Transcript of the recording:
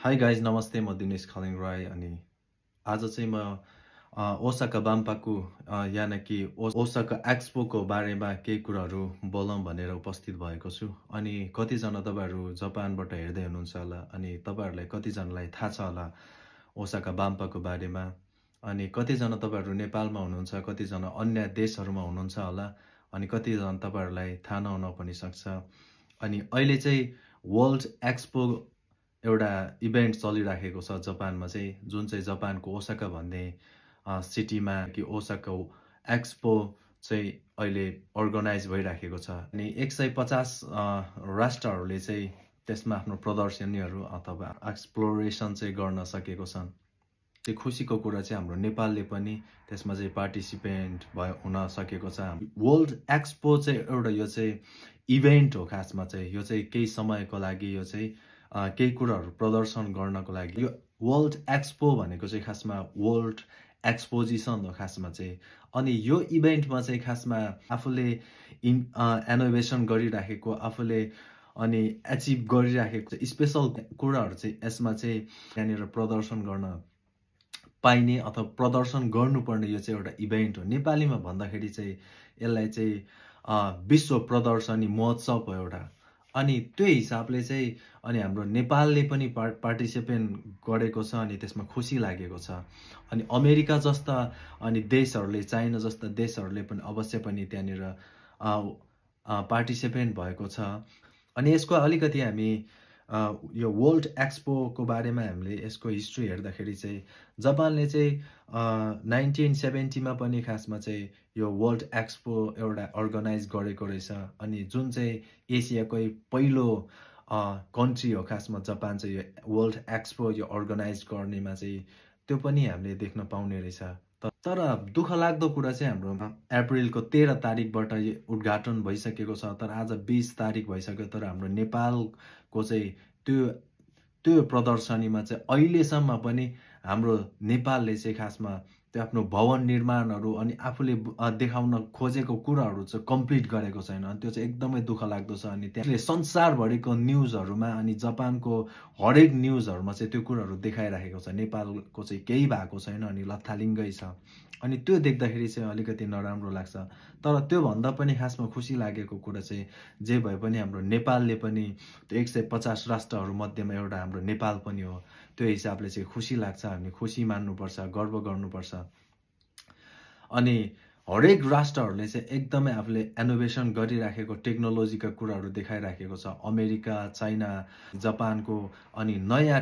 Hi guys नमस्ते म दिनेश खलिङ राई अनि आज चाहिँ म ओसाका बाम्पाकु यानि कि ओसाका एक्सपोको बारेमा केही कुराहरू बोलौँ भनेर उपस्थित भएको छु। अनि कतिजना तपाईँहरू जापानबाट हेर्दै हुनुहुन्छ होला अनि तपाईँहरूलाई कतिजनालाई थाहा छ होला ओसाका बाम्पाको बारेमा। अनि कतिजना तपाईँहरू नेपालमा हुनुहुन्छ, कतिजना अन्य देशहरूमा हुनुहुन्छ होला अनि कतिजना तपाईँहरूलाई थाहा नहुन पनि सक्छ। अनि अहिले चाहिँ वर्ल्ड एक्सपो एउटा इभेन्ट चलिराखेको छ जापानमा चाहिँ, जुन चाहिँ जापानको ओसाका भन्ने सिटीमा कि ओसाका एक्सपो चाहिँ अहिले अर्गनाइज भइराखेको छ। अनि 150 राष्ट्रहरूले चाहिँ त्यसमा आफ्नो प्रदर्शनीहरू अथवा एक्सप्लोरेसन चाहिँ गर्न सकेको छन्। त्यो खुसीको कुरा चाहिँ हाम्रो नेपालले पनि त्यसमा चाहिँ पार्टिसिपेन्ट हुन सकेको छ। वर्ल्ड एक्सपो चाहिँ एउटा यो चाहिँ इभेन्ट हो खासमा चाहिँ, यो चाहिँ केही समयको लागि, यो चाहिँ केही कुराहरू प्रदर्शन गर्नको लागि। यो वर्ल्ड एक्सपो भनेको चाहिँ खासमा वर्ल्ड एक्सपोजिसन हो खासमा चाहिँ। अनि यो इभेन्टमा चाहिँ खासमा आफूले इनोभेसन गरिराखेको, आफूले अनि एचिभ गरिराखेको स्पेसल कुराहरू चाहिँ यसमा चाहिँ यहाँनिर प्रदर्शन गर्न पाइने अथवा प्रदर्शन गर्नुपर्ने यो चाहिँ एउटा इभेन्ट हो। नेपालीमा भन्दाखेरि चाहिँ यसलाई चाहिँ विश्व प्रदर्शनी महोत्सव हो एउटा। अनि त्यो हिसाबले चाहिँ अनि हाम्रो नेपालले पनि पार्टिसिपेट गरेको छ अनि त्यसमा खुसी लागेको छ। अनि अमेरिका जस्ता अनि देशहरूले, चाइना जस्ता देशहरूले पनि अवश्य पनि त्यहाँनिर पार्टिसिपेन्ट भएको छ। अनि यसको अलिकति हामी यो वर्ल्ड एक्सपोको बारेमा हामीले यसको हिस्ट्री हेर्दाखेरि चाहिँ जापानले चाहिँ 1970मा पनि खासमा चाहिँ यो वर्ल्ड एक्सपो एउटा अर्गनाइज गरेको रहेछ। अनि जुन चाहिँ एसियाकै पहिलो कन्ट्री हो खासमा जापान चाहिँ यो वर्ल्ड एक्सपो यो अर्गनाइज गर्नेमा चाहिँ, त्यो पनि हामीले देख्न पाउने रहेछ। तर दुःख लाग्दो कुरा चाहिँ हाम्रो अप्रिलको 13 तारिकबाट उद्घाटन भइसकेको छ, तर आज 20 तारिक भइसक्यो। तर हाम्रो नेपालको चाहिँ त्यो प्रदर्शनीमा चाहिँ अहिलेसम्म पनि हाम्रो नेपालले चाहिँ खासमा त्यो आफ्नो भवन निर्माणहरू अनि आफूले देखाउन खोजेको कुराहरू चाहिँ कम्प्लिट गरेको छैन। अनि त्यो चाहिँ एकदमै दुःख लाग्दो छ। अनि त्यसले संसारभरिको न्युजहरूमा अनि जापानको हरेक न्युजहरूमा चाहिँ त्यो कुराहरू देखाइराखेको छ। नेपालको चाहिँ केही भएको छैन अनि लथालिङ्गै छ। अनि त्यो देख्दाखेरि चाहिँ अलिकति नराम्रो लाग्छ। तर त्योभन्दा पनि खासमा खुसी लागेको कुरा चाहिँ जे भए पनि हाम्रो नेपालले पनि त्यो 150 राष्ट्रहरू मध्येमा एउटा हाम्रो नेपाल पनि हो। त्यो हिसाबले चाहिँ खुसी लाग्छ, हामी खुसी मान्नुपर्छ, गर्व गर्नुपर्छ। अनि हरेक राष्ट्रहरूले चाहिँ एकदमै आफूले इनोभेसन गरिराखेको टेक्नोलोजीका कुराहरू देखाइराखेको छ। अमेरिका, चाइना, जापानको अनि नयाँ